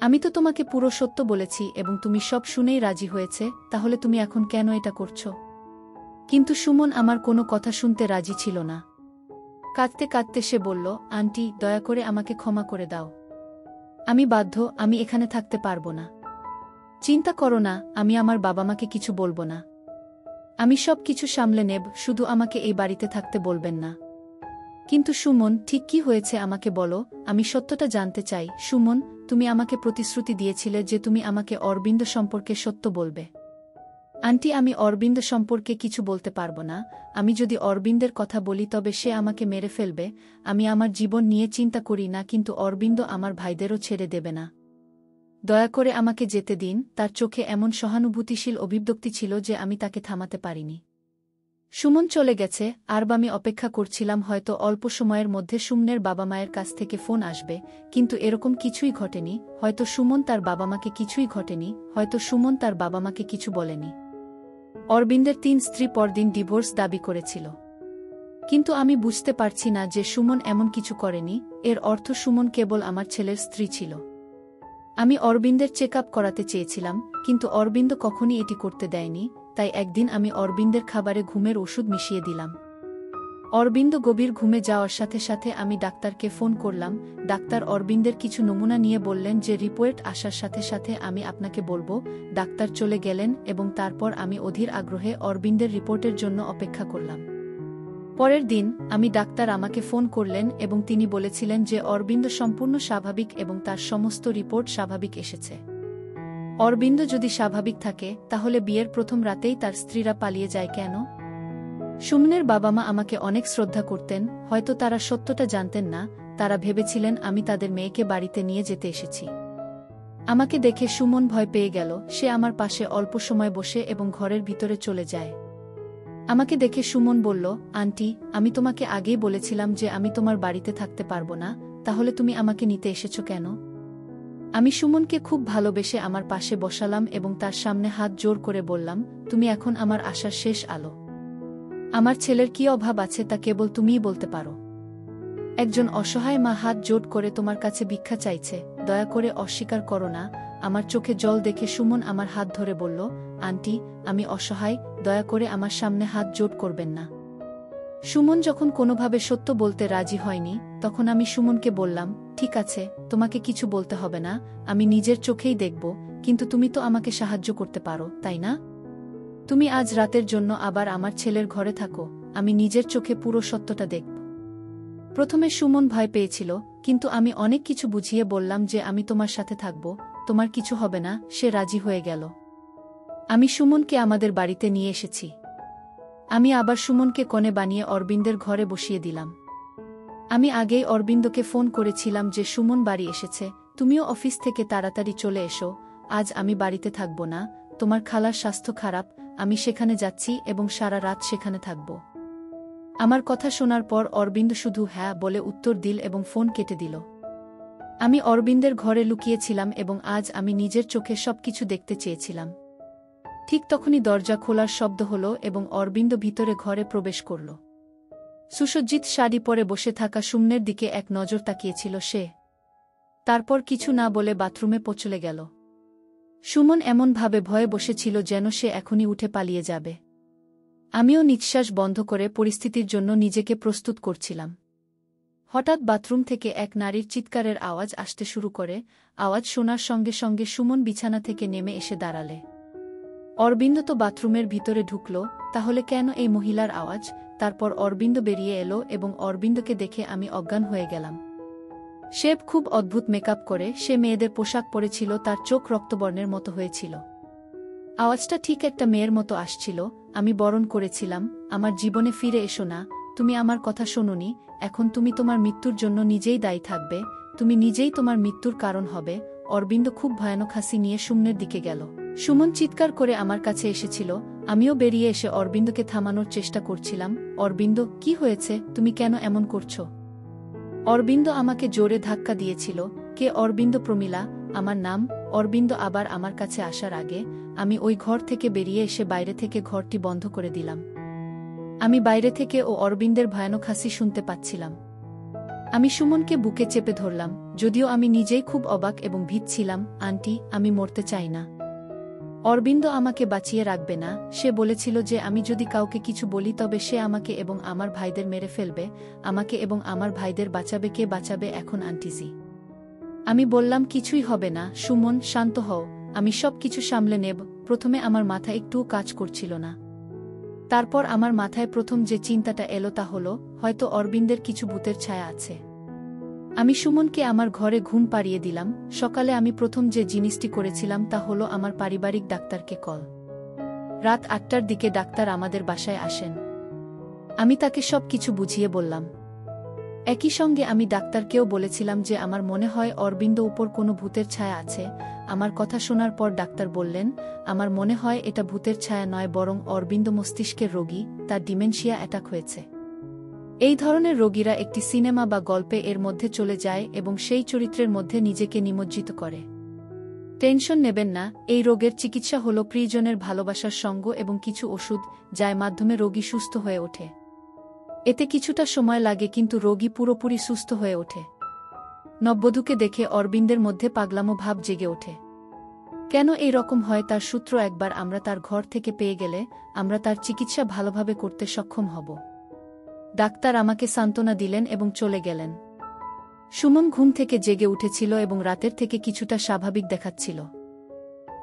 আমি তো তোমাকে পুরো সত্য বলেছি এবং তুমি সব শুনেই রাজি হয়েছে, তাহলে তুমি এখন কেন এটা করছো? কিন্তু সুমন আমার কোনো কথা শুনতে রাজি ছিল না। কাঁদতে কাঁদতে সে বলল, আন্টি, দয়া করে আমাকে ক্ষমা করে দাও। আমি বাধ্য, আমি এখানে থাকতে পারবো না। চিন্তা করো না, আমি আমার বাবা মাকে কিছু বলবো না। আমি সব কিছু সামলে নেব, শুধু আমাকে এই বাড়িতে থাকতে বলবেন না। কিন্তু সুমন, ঠিক কি হয়েছে আমাকে বলো, আমি সত্যটা জানতে চাই। সুমন, তুমি আমাকে প্রতিশ্রুতি দিয়েছিলে যে তুমি আমাকে অরবিন্দ সম্পর্কে সত্য বলবে। আন্টি, আমি অরবিন্দ সম্পর্কে কিছু বলতে পারবো না। আমি যদি অরবিন্দের কথা বলি তবে সে আমাকে মেরে ফেলবে। আমি আমার জীবন নিয়ে চিন্তা করি না, কিন্তু অরবিন্দ আমার ভাইদেরও ছেড়ে দেবে না। দয়া করে আমাকে যেতে দিন। তার চোখে এমন সহানুভূতিশীল অভিব্যক্তি ছিল যে আমি তাকে থামাতে পারিনি। সুমন চলে গেছে, আর আমি অপেক্ষা করছিলাম হয়তো অল্প সময়ের মধ্যে সুমনের বাবা মায়ের কাছ থেকে ফোন আসবে, কিন্তু এরকম কিছুই ঘটেনি। হয়তো সুমন তার বাবা মাকে কিছুই ঘটেনি, হয়তো সুমন তার বাবা মাকে কিছু বলেনি। অরবিন্দের 3 স্ত্রী পরদিন ডিভোর্স দাবি করেছিল, কিন্তু আমি বুঝতে পারছি না যে সুমন এমন কিছু করেনি। এর অর্থ সুমন কেবল আমার ছেলের স্ত্রী ছিল। আমি অরবিন্দের চেক আপ করাতে চেয়েছিলাম, কিন্তু অরবিন্দ কখনই এটি করতে দেয়নি। তাই একদিন আমি অরবিন্দের খাবারে ঘুমের ওষুধ মিশিয়ে দিলাম। অরবিন্দ গভীর ঘুমে যাওয়ার সাথে সাথে আমি ডাক্তারকে ফোন করলাম। ডাক্তার অরবিন্দের কিছু নমুনা নিয়ে বললেন যে রিপোর্ট আসার সাথে সাথে আমি আপনাকে বলবো। ডাক্তার চলে গেলেন এবং তারপর আমি অধীর আগ্রহে অরবিন্দের রিপোর্টের জন্য অপেক্ষা করলাম। পরের দিন আমি ডাক্তার আমাকে ফোন করলেন এবং তিনি বলেছিলেন যে অরবিন্দ সম্পূর্ণ স্বাভাবিক এবং তার সমস্ত রিপোর্ট স্বাভাবিক এসেছে। অরবিন্দ যদি স্বাভাবিক থাকে তাহলে বিয়ের প্রথম রাতেই তার স্ত্রীরা পালিয়ে যায় কেন? সুমনের বাবা মা আমাকে অনেক শ্রদ্ধা করতেন, হয়তো তারা সত্যটা জানতেন না। তারা ভেবেছিলেন আমি তাদের মেয়েকে বাড়িতে নিয়ে যেতে এসেছি। আমাকে দেখে সুমন ভয় পেয়ে গেল। সে আমার পাশে অল্প সময় বসে এবং ঘরের ভিতরে চলে যায়। আমাকে দেখে সুমন বলল, আন্টি, আমি তোমাকে আগেই বলেছিলাম যে আমি তোমার বাড়িতে থাকতে পারবো না, তাহলে তুমি আমাকে নিতে এসেছো কেন? আমি সুমনকে খুব ভালোবেসে আমার পাশে বসালাম এবং তার সামনে হাত জোর করে বললাম, তুমি এখন আমার আশার শেষ আলো। আমার ছেলের কি অভাব আছে তা কেবল তুমিই বলতে পারো। একজন অসহায় মা হাত জোট করে তোমার কাছে ভিক্ষা চাইছে, দয়া করে অস্বীকার করো না। আমার চোখে জল দেখে সুমন আমার হাত ধরে বলল, আন্টি, আমি অসহায়, দয়া করে আমার সামনে হাত জোট করবেন না। সুমন যখন কোনোভাবে সত্য বলতে রাজি হয়নি, তখন আমি সুমনকে বললাম, ঠিক আছে, তোমাকে কিছু বলতে হবে না, আমি নিজের চোখেই দেখব, কিন্তু তুমি তো আমাকে সাহায্য করতে পারো, তাই না? তুমি আজ রাতের জন্য আবার আমার ছেলের ঘরে থাকো, আমি নিজের চোখে পুরো সত্যটা দেখব। প্রথমে সুমন ভয় পেয়েছিল, কিন্তু আমি অনেক কিছু বুঝিয়ে বললাম যে আমি তোমার সাথে থাকব, তোমার কিছু হবে না। সে রাজি হয়ে গেল। আমি সুমনকে আমাদের বাড়িতে নিয়ে এসেছি। আমি আবার সুমনকে কনে বানিয়ে অরবিন্দের ঘরে বসিয়ে দিলাম। আমি আগেই অরবিন্দকে ফোন করেছিলাম যে সুমন বাড়ি এসেছে, তুমিও অফিস থেকে তাড়াতাড়ি চলে এসো। আজ আমি বাড়িতে থাকব না, তোমার খালার স্বাস্থ্য খারাপ, আমি সেখানে যাচ্ছি এবং সারা রাত সেখানে থাকব। আমার কথা শোনার পর অরবিন্দ শুধু হ্যাঁ বলে উত্তর দিল এবং ফোন কেটে দিল। আমি অরবিন্দের ঘরে লুকিয়েছিলাম এবং আজ আমি নিজের চোখে সবকিছু দেখতে চেয়েছিলাম। ঠিক তখনই দরজা খোলার শব্দ হল এবং অরবিন্দ ভিতরে ঘরে প্রবেশ করল। সুসজ্জিত শাড়ি পরে বসে থাকা সুমনের দিকে এক নজর তাকিয়েছিল সে। তারপর কিছু না বলে বাথরুমে চলে গেল। সুমন এমনভাবে ভয়ে বসেছিল যেন সে এখনই উঠে পালিয়ে যাবে। আমিও নিঃশ্বাস বন্ধ করে পরিস্থিতির জন্য নিজেকে প্রস্তুত করছিলাম। হঠাৎ বাথরুম থেকে এক নারীর চিৎকারের আওয়াজ আসতে শুরু করে। আওয়াজ শোনার সঙ্গে সঙ্গে সুমন বিছানা থেকে নেমে এসে দাঁড়ালে। অরবিন্দ তো বাথরুমের ভিতরে ঢুকল, তাহলে কেন এই মহিলার আওয়াজ? তারপর অরবিন্দ বেরিয়ে এলো এবং অরবিন্দকে দেখে আমি অজ্ঞান হয়ে গেলাম। সে খুব অদ্ভুত মেকআপ করে, সে মেয়েদের পোশাক পরেছিল, তার চোখ রক্তবর্ণের মতো হয়েছিল। আওয়াজটা ঠিক একটা মেয়ের মতো আসছিল, আমি বরণ করেছিলাম, আমার জীবনে ফিরে এসো না, তুমি আমার কথা শোনোনি, এখন তুমি তোমার মৃত্যুর জন্য নিজেই দায়ী থাকবে, তুমি নিজেই তোমার মৃত্যুর কারণ হবে। অরবিন্দ খুব ভয়ানক হাসি নিয়ে সুমনের দিকে গেল। সুমন চিৎকার করে আমার কাছে এসেছিল, আমিও বেরিয়ে এসে অরবিন্দকে থামানোর চেষ্টা করছিলাম। অরবিন্দ, কি হয়েছে, তুমি কেন এমন করছো? অরবিন্দ আমাকে জোরে ধাক্কা দিয়েছিল। কে? অরবিন্দ। প্রমীলা আমার নাম। অরবিন্দ আবার আমার কাছে আসার আগে আমি ওই ঘর থেকে বেরিয়ে এসে বাইরে থেকে ঘরটি বন্ধ করে দিলাম। আমি বাইরে থেকে ও অরবিন্দের ভয়ানক হাসি শুনতে পাচ্ছিলাম। আমি সুমনকে বুকে চেপে ধরলাম, যদিও আমি নিজেই খুব অবাক এবং ভীত ছিলাম। আন্টি, আমি মরতে চাই না। অরবিন্দ আমাকে বাঁচিয়ে রাখবে না। সে বলেছিল যে আমি যদি কাউকে কিছু বলি তবে সে আমাকে এবং আমার ভাইদের মেরে ফেলবে। আমাকে এবং আমার ভাইদের বাঁচাবে। কে বাঁচাবে এখন আন্টিজি? আমি বললাম, কিছুই হবে না। সুমন, শান্ত হও, আমি সব কিছু সামলে নেব। প্রথমে আমার মাথা একটুও কাজ করছিল না। তারপর আমার মাথায় প্রথম যে চিন্তাটা এলো তা হলো, হয়তো অরবিন্দের কিছু ভূতের ছায়া আছে। আমি সুমনকে আমার ঘরে ঘুম পাড়িয়ে দিলাম। সকালে আমি প্রথম যে জিনিসটি করেছিলাম তা হলো আমার পারিবারিক ডাক্তারকে কল। রাত ৮টার দিকে ডাক্তার আমাদের বাসায় আসেন। আমি তাকে সব কিছু বুঝিয়ে বললাম। একই সঙ্গে আমি ডাক্তারকেও বলেছিলাম যে আমার মনে হয় অরবিন্দ উপর কোনো ভূতের ছায়া আছে। আমার কথা শোনার পর ডাক্তার বললেন, আমার মনে হয় এটা ভূতের ছায়া নয়, বরং অরবিন্দ মস্তিষ্কের রোগী, তার ডিমেনশিয়া অ্যাটাক হয়েছে। এই ধরনের রোগীরা একটি সিনেমা বা গল্পে এর মধ্যে চলে যায় এবং সেই চরিত্রের মধ্যে নিজেকে নিমজ্জিত করে। টেনশন নেবেন না, এই রোগের চিকিৎসা হল প্রিয়জনের ভালোবাসার সঙ্গ এবং কিছু ওষুধ, যার মাধ্যমে রোগী সুস্থ হয়ে ওঠে। এতে কিছুটা সময় লাগে কিন্তু রোগী পুরোপুরি সুস্থ হয়ে ওঠে। নববধূকে দেখে অরবিন্দের মধ্যে পাগলামো ভাব জেগে ওঠে। কেন এই রকম হয় তার সূত্র একবার আমরা তার ঘর থেকে পেয়ে গেলে আমরা তার চিকিৎসা ভালোভাবে করতে সক্ষম হব। ডাক্তার আমাকে সান্ত্বনা দিলেন এবং চলে গেলেন। সুমন ঘুম থেকে জেগে উঠেছিল এবং রাতের থেকে কিছুটা স্বাভাবিক দেখাচ্ছিল।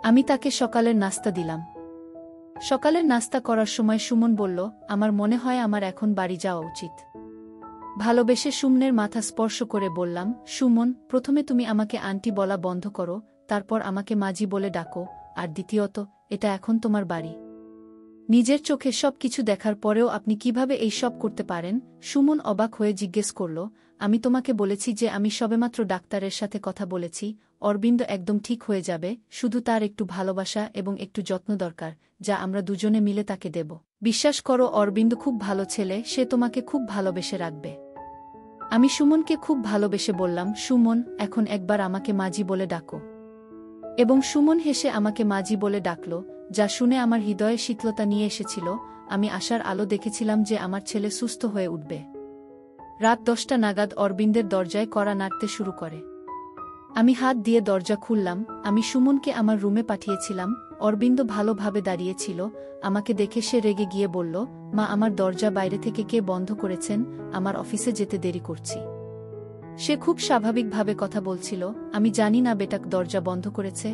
আমি তাকে সকালের নাস্তা দিলাম। সকালের নাস্তা করার সময় সুমন বলল, আমার মনে হয় আমার এখন বাড়ি যাওয়া উচিত। ভালোবেসে সুমনের মাথা স্পর্শ করে বললাম, সুমন, প্রথমে তুমি আমাকে আন্টি বলা বন্ধ করো, তারপর আমাকে মাজি বলে ডাকো, আর দ্বিতীয়ত, এটা এখন তোমার বাড়ি। নিজের চোখে সব কিছু দেখার পরেও আপনি কিভাবে এই সব করতে পারেন? সুমন অবাক হয়ে জিজ্ঞেস করল, আমি তোমাকে বলেছি যে আমি সবেমাত্র ডাক্তারের সাথে কথা বলেছি। অরবিন্দ একদম ঠিক হয়ে যাবে, শুধু তার একটু ভালোবাসা এবং একটু যত্ন দরকার, যা আমরা দুজনে মিলে তাকে দেব। বিশ্বাস করো, অরবিন্দ খুব ভালো ছেলে, সে তোমাকে খুব ভালোবেসে রাখবে। আমি সুমনকে খুব ভালোবেসে বললাম, সুমন, এখন একবার আমাকে মাজি বলে ডাকো। এবং সুমন হেসে আমাকে মাজি বলে ডাকল, যা শুনে আমার হৃদয়ে শীতলতা নিয়ে এসেছিল। আমি আশার আলো দেখেছিলাম যে আমার ছেলে সুস্থ হয়ে উঠবে। রাত 10টা নাগাদ অরবিন্দের দরজায় কড়া নাড়তে শুরু করে। আমি হাত দিয়ে দরজা খুললাম। আমি সুমনকে আমার রুমে পাঠিয়েছিলাম। অরবিন্দ ভালোভাবে দাঁড়িয়েছিল। আমাকে দেখে সে রেগে গিয়ে বলল, মা, আমার দরজা বাইরে থেকে কে বন্ধ করেছেন? আমার অফিসে যেতে দেরি করছি। সে খুব স্বাভাবিকভাবে কথা বলছিল। আমি জানি না বেটা দরজা বন্ধ করেছে।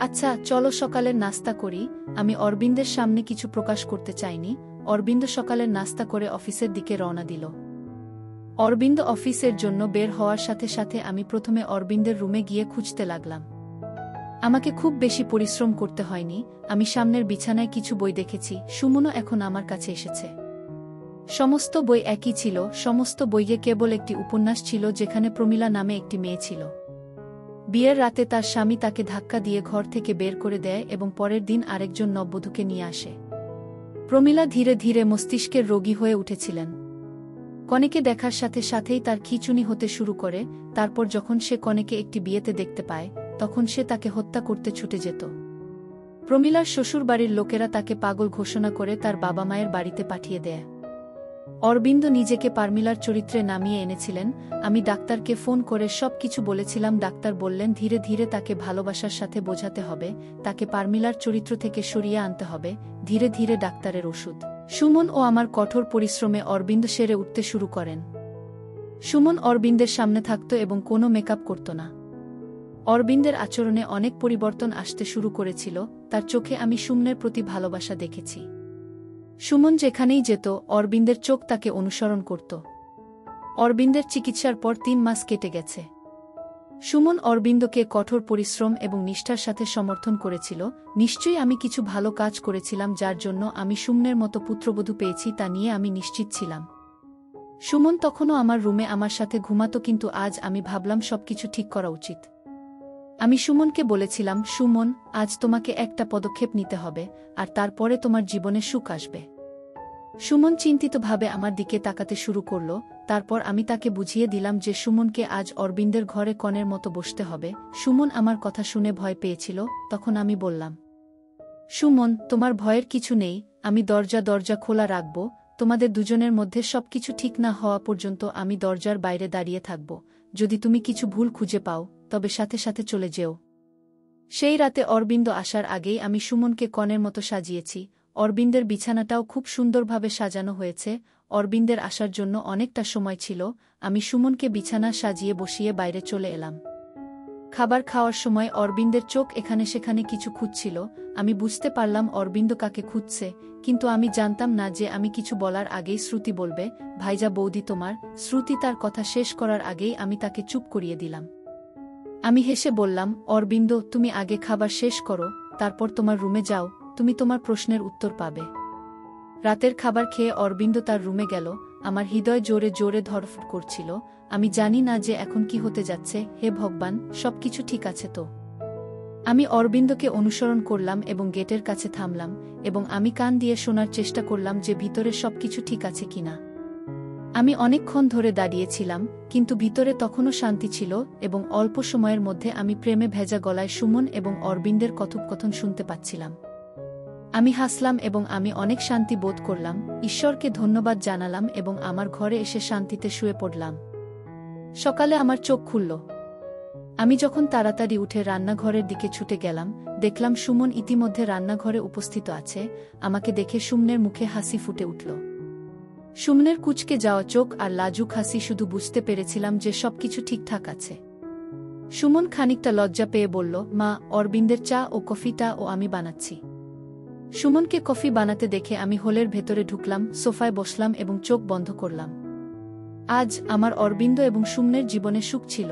আচ্ছা, চলো সকালের নাস্তা করি। আমি অরবিন্দের সামনে কিছু প্রকাশ করতে চাইনি। অরবিন্দ সকালের নাস্তা করে অফিসের দিকে রওনা দিল। অরবিন্দ অফিসের জন্য বের হওয়ার সাথে সাথে আমি প্রথমে অরবিন্দের রুমে গিয়ে খুঁজতে লাগলাম। আমাকে খুব বেশি পরিশ্রম করতে হয়নি। আমি সামনের বিছানায় কিছু বই দেখেছি। সুমনও এখন আমার কাছে এসেছে। সমস্ত বই একই ছিল। সমস্ত বইয়ে কেবল একটি উপন্যাস ছিল যেখানে প্রমীলা নামে একটি মেয়ে ছিল। বিয়ের রাতে তার স্বামী তাকে ধাক্কা দিয়ে ঘর থেকে বের করে দেয় এবং পরের দিন আরেকজন নববধূকে নিয়ে আসে। প্রমীলা ধীরে ধীরে মস্তিষ্কের রোগী হয়ে উঠেছিলেন। কনেকে দেখার সাথে সাথেই তার খিঁচুনি হতে শুরু করে। তারপর যখন সে কনেকে একটি বিয়েতে দেখতে পায় তখন সে তাকে হত্যা করতে ছুটে যেত। প্রমীলার শ্বশুরবাড়ির লোকেরা তাকে পাগল ঘোষণা করে তার বাবা মায়ের বাড়িতে পাঠিয়ে দেয়। অরবিন্দ নিজেকে পারমিলার চরিত্রে নামিয়ে এনেছিলেন। আমি ডাক্তারকে ফোন করে সব কিছু বলেছিলাম। ডাক্তার বললেন ধীরে ধীরে তাকে ভালোবাসার সাথে বোঝাতে হবে, তাকে পারমিলার চরিত্র থেকে সরিয়ে আনতে হবে, ধীরে ধীরে ডাক্তারের ওষুধ। সুমন ও আমার কঠোর পরিশ্রমে অরবিন্দ সেরে উঠতে শুরু করেন। সুমন অরবিন্দের সামনে থাকত এবং কোনো মেকআপ করত না। অরবিন্দের আচরণে অনেক পরিবর্তন আসতে শুরু করেছিল। তার চোখে আমি সুমনের প্রতি ভালোবাসা দেখেছি। সুমন যেখানেই যেত অরবিন্দের চোখ তাকে অনুসরণ করত। অরবিন্দের চিকিৎসার পর 3 মাস কেটে গেছে। সুমন অরবিন্দকে কঠোর পরিশ্রম এবং নিষ্ঠার সাথে সমর্থন করেছিল। নিশ্চয়ই আমি কিছু ভালো কাজ করেছিলাম যার জন্য আমি সুমনের মতো পুত্রবধূ পেয়েছি তা নিয়ে আমি নিশ্চিত ছিলাম। সুমন তখনও আমার রুমে আমার সাথে ঘুমাতো, কিন্তু আজ আমি ভাবলাম সবকিছু ঠিক করা উচিত। আমি সুমনকে বলেছিলাম, সুমন, আজ তোমাকে একটা পদক্ষেপ নিতে হবে, আর তারপরে তোমার জীবনে সুখ আসবে। সুমন চিন্তিতভাবে আমার দিকে তাকাতে শুরু করল। তারপর আমি তাকে বুঝিয়ে দিলাম যে সুমনকে আজ অরবিন্দের ঘরে কনের মতো বসতে হবে। সুমন আমার কথা শুনে ভয় পেয়েছিল। তখন আমি বললাম, সুমন, তোমার ভয়ের কিছু নেই, আমি দরজা খোলা রাখব। তোমাদের দুজনের মধ্যে সবকিছু ঠিক না হওয়া পর্যন্ত আমি দরজার বাইরে দাঁড়িয়ে থাকব। যদি তুমি কিছু ভুল খুঁজে পাও তবে সাথে সাথে চলে যেও। সেই রাতে অরবিন্দ আসার আগেই আমি সুমনকে কনের মতো সাজিয়েছি। অরবিন্দের বিছানাটাও খুব সুন্দরভাবে সাজানো হয়েছে। অরবিন্দের আসার জন্য অনেকটা সময় ছিল। আমি সুমনকে বিছানা সাজিয়ে বসিয়ে বাইরে চলে এলাম। খাবার খাওয়ার সময় অরবিন্দের চোখ এখানে সেখানে কিছু খুঁজছিল। আমি বুঝতে পারলাম অরবিন্দ কাকে খুঁজছে, কিন্তু আমি জানতাম না যে আমি কিছু বলার আগেই শ্রুতি বলবে, ভাইজা বৌদি তোমার। শ্রুতি তার কথা শেষ করার আগেই আমি তাকে চুপ করিয়ে দিলাম। আমি হেসে বললাম, অরবিন্দ, তুমি আগে খাবার শেষ করো, তারপর তোমার রুমে যাও, তুমি তোমার প্রশ্নের উত্তর পাবে। রাতের খাবার খেয়ে অরবিন্দ তার রুমে গেল। আমার হৃদয় জোরে জোরে ধড়ফড় করছিল। আমি জানি না যে এখন কি হতে যাচ্ছে। হে ভগবান, সবকিছু ঠিক আছে তো? আমি অরবিন্দকে অনুসরণ করলাম এবং গেটের কাছে থামলাম, এবং আমি কান দিয়ে শোনার চেষ্টা করলাম যে ভিতরে সবকিছু ঠিক আছে কিনা। আমি অনেকক্ষণ ধরে দাঁড়িয়েছিলাম, কিন্তু ভিতরে তখনও শান্তি ছিল, এবং অল্প সময়ের মধ্যে আমি প্রেমে ভেজা গলায় সুমন এবং অরবিন্দের কথোপকথন শুনতে পাচ্ছিলাম। আমি হাসলাম এবং আমি অনেক শান্তি বোধ করলাম। ঈশ্বরকে ধন্যবাদ জানালাম এবং আমার ঘরে এসে শান্তিতে শুয়ে পড়লাম। সকালে আমার চোখ খুলল। আমি যখন তাড়াতাড়ি উঠে রান্নাঘরের দিকে ছুটে গেলাম, দেখলাম সুমন ইতিমধ্যে রান্নাঘরে উপস্থিত আছে। আমাকে দেখে সুমনের মুখে হাসি ফুটে উঠল। সুমনের কুঁচকে যাওয়া চোখ আর লাজুক হাসি শুধু বুঝতে পেরেছিলাম যে সবকিছু ঠিকঠাক আছে। সুমন খানিকটা লজ্জা পেয়ে বলল, মা, অরবিন্দের চা ও কফিটা ও আমি বানাচ্ছি। সুমনকে কফি বানাতে দেখে আমি হলের ভেতরে ঢুকলাম, সোফায় বসলাম এবং চোখ বন্ধ করলাম। আজ আমার অরবিন্দ এবং সুমনের জীবনে সুখ ছিল।